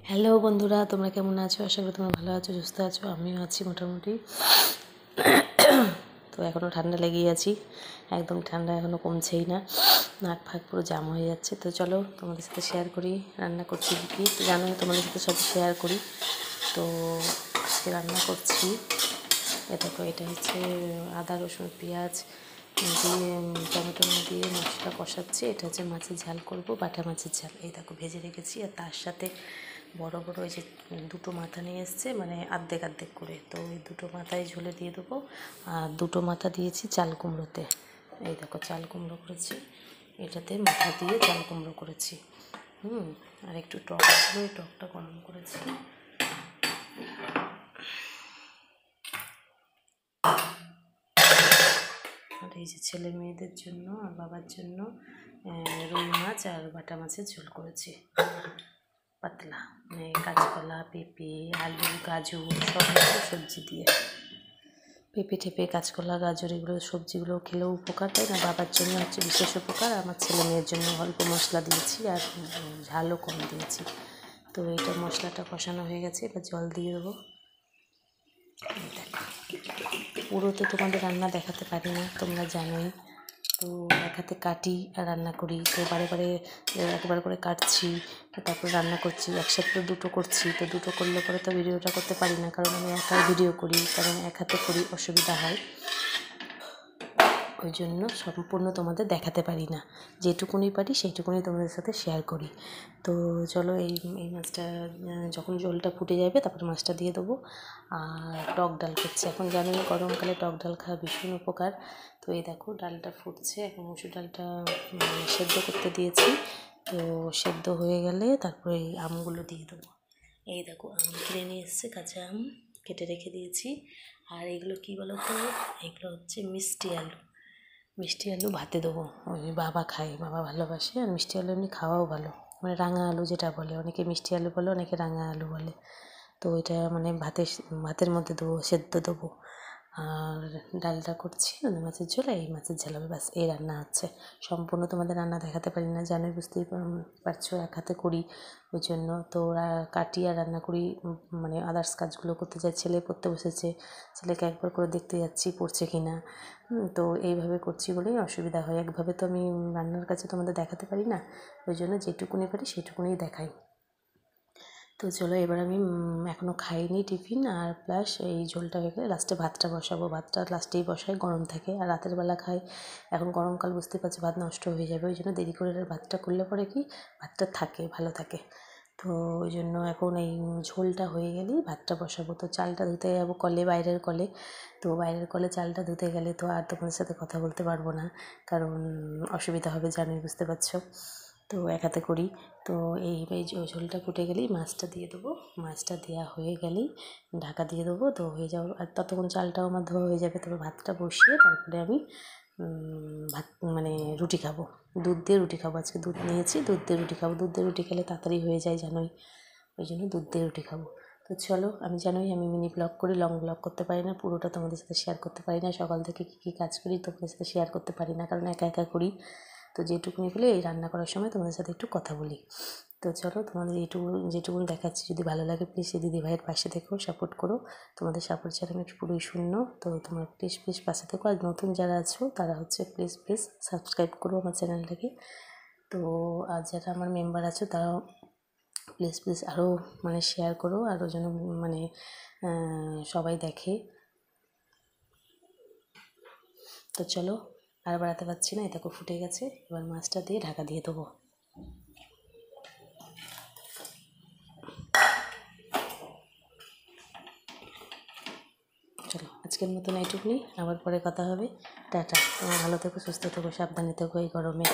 Hello বন্ধুরা, তোমরা কেমন আছো? আশা করি তোমরা ভালো আছো, সুস্থ আছো। আমিও আছি মোটামুটি। তো এখনও ঠান্ডা লেগেই আছি, একদম ঠান্ডা এখনও কমছেই না, নাক ফাঁক পুরো জাম হয়ে যাচ্ছে। তো চলো তোমাদের সাথে শেয়ার করি রান্না করছি কী। তো জানোই তোমাদের সাথে সব শেয়ার করি। তো আজকে রান্না করছি, এটা হচ্ছে আদা রসুন পেঁয়াজ দিয়ে টমেটো দিয়ে মশলা কষাচ্ছি। এটা হচ্ছে মাছের ঝাল করব, বাটা মাছের ঝাল। এই দেখো ভেজে রেখেছি। আর তার সাথে বড় বড় ওই যে দুটো মাথা নিয়ে এসছে, মানে অর্ধেক অর্ধেক করে। তো ওই দুটো মাথায় ঝোলে দিয়ে দেবো। আর দুটো মাথা দিয়েছি চাল কুমড়োতে। এই দেখো চাল কুমড়ো করেছি, এটাতে মাথা দিয়ে চাল কুমড়ো করেছি। আর একটু টক ছিল, ওই টকটা গরম করেছি। আর এই যে ছেলে মেয়েদের জন্য আর বাবার জন্য রুই মাছ আর বাটা মাছের ঝোল করেছি, পাতলা, মানে কাঁচকলা, পেঁপে, আলু, গাজর সব কিছু সবজি দিয়ে। পেঁপে টেপে, কাঁচকলা, গাজর এগুলো সবজিগুলো খেলেও উপকার, তাই না? বাবার জন্য হচ্ছে বিশেষ উপকার। আমার ছেলে মেয়ের জন্য অল্প মশলা দিয়েছি আর ঝালও কম দিয়েছি। তো এইটা মশলাটা কষানো হয়ে গেছে, এবার জল দিয়ে দেবো। পুরো তো তোমাদের রান্না দেখাতে পারি না, তোমরা জানোই। তো এক হাতে কাটি আর রান্না করি, তো বারে বারে একবার করে কাটছি, তারপর রান্না করছি। একসাথে তো দুটো করছি, তো দুটো করলে পরে তো ভিডিওটা করতে পারি না, কারণ আমি একাই ভিডিও করি, কারণ এক হাতে করি, অসুবিধা হয়। ওই জন্য সম্পূর্ণ তোমাদের দেখাতে পারি না, যেটুকুনি পারি সেইটুকুনি তোমাদের সাথে শেয়ার করি। তো চলো এই মাছটা যখন জলটা ফুটে যাবে তারপর মাছটা দিয়ে দেবো। আর টক ডাল করছি, এখন জানোই গরমকালে টক ডাল খাওয়া ভীষণ উপকার। তো এই দেখো ডালটা ফুটছে, এখন মসুর ডালটা সেদ্ধ করতে দিয়েছি। তো সেদ্ধ হয়ে গেলে তারপরে এই আমগুলো দিয়ে দেবো। এই দেখো আম কিনে নিয়ে এসছে, কাঁচা আম কেটে রেখে দিয়েছি। আর এগুলো কী বলো তো, এগুলো হচ্ছে মিষ্টি আলু। মিষ্টি আলু ভাতে দেবো, ওই বাবা খায়, বাবা ভালোবাসে। আর মিষ্টি আলু এমনি খাওয়াও ভালো, মানে রাঙা আলু যেটা বলে, অনেকে মিষ্টি আলু বলে, অনেকে রাঙা আলু বলে। তো এটা মানে ভাতের মধ্যে দেবো, সেদ্ধ দেবো। আর ডালটা করছি মাছের ঝোল, এই মাছের ঝোল হবে, ব্যাস এই রান্না হচ্ছে। সম্পূর্ণ তোমাদের রান্না দেখাতে পারি না, জানোই, বুঝতেই পারছো, এক হাতে করি ওই জন্য। তো কাটি আর রান্না করি, মানে আদার্স কাজগুলো করতে যাই। ছেলে পড়তে বসেছে, ছেলেকে একবার করে দেখতে যাচ্ছি পড়ছে কি না। তো এইভাবে করছি বলেই অসুবিধা হয়, একভাবে তো আমি রান্নার কাছে তোমাদের দেখাতে পারি না, ওই জন্য যেটুকুনি পারি সেটুকুনিই দেখাই। তো চলো এবার আমি এখনও খাইনি টিফিন, আর প্লাস এই ঝোলটা হয়ে গেলে লাস্টে ভাতটা বসাবো। ভাতটা লাস্টেই বসাই, গরম থাকে, আর রাতের বেলা খাই। এখন গরমকাল, বুঝতে পারছি, ভাত নষ্ট হয়ে যাবে, ওই জন্য দেরি করে ভাতটা করলে পরে কি ভাতটা থাকে, ভালো থাকে। তো ওই জন্য এখন এই ঝোলটা হয়ে গেলেই ভাতটা বসাবো। তো চালটা ধুতে যাবো কলে, বাইরের কলে। তো বাইরের কলে চালটা ধুতে গেলে তো আর তোমাদের সাথে কথা বলতে পারবো না, কারণ অসুবিধা হবে, জানোই, বুঝতে পারছো। তো এক হাতে করি। তো এই ঝোলটা ফুটে গেলেই মাছটা দিয়ে দেবো। মাছটা দেওয়া হয়ে গেলেই ঢাকা দিয়ে দেবো। তো হয়ে যাবে, আর ততক্ষণ চালটাও আমার ধোয়া হয়ে যাবে। তারপর ভাতটা বসিয়ে তারপরে আমি ভাত মানে রুটি খাবো, দুধ দিয়ে রুটি খাবো। আজকে দুধ নিয়েছি, দুধ দিয়ে রুটি খাবো। দুধ দিয়ে রুটি খেলে তাড়াতাড়ি হয়ে যায়, জানোই, ওই জন্য দুধ দিয়ে রুটি খাবো। তো চলো, আমি জানোই আমি মিনি ব্লগ করি, লং ব্লগ করতে পারি না, পুরোটা তোমাদের সাথে শেয়ার করতে পারি না। সকাল থেকে কী কী কাজ করি তোমাদের সাথে শেয়ার করতে পারি না, কারণ একা একা করি। তো যেটুকুনি হলে এই রান্না করার সময় তোমাদের সাথে একটু কথা বলি। তো চলো, তোমাদের যেটুকুন দেখাচ্ছি যদি ভালো লাগে প্লিজ এই দিদিভাইয়ের পাশে থেকো, সাপোর্ট করো। তোমাদের সাপোর্ট ছাড়া আমি পুরোই শূন্য। তো তোমরা প্লিজ পাশে থেকো। আর নতুন যারা আছো তারা হচ্ছে প্লিজ সাবস্ক্রাইব করো আমার চ্যানেলটাকে। তো আর যারা আমার মেম্বার আছো তারাও প্লিজ আরও মানে শেয়ার করো, আরও যেন মানে সবাই দেখে। তো চলো, আর বাড়াতে পারছি না, এটা ফুটে গেছে, এবার মাছটা দিয়ে ঢাকা দিয়ে দেবো। চলো আজকের মতন এইটুকুনি, আবার পরে কথা হবে। টাটা, তোমরা ভালো থেকো, সুস্থ থেকো, সাবধানে থেকো এই গরমে।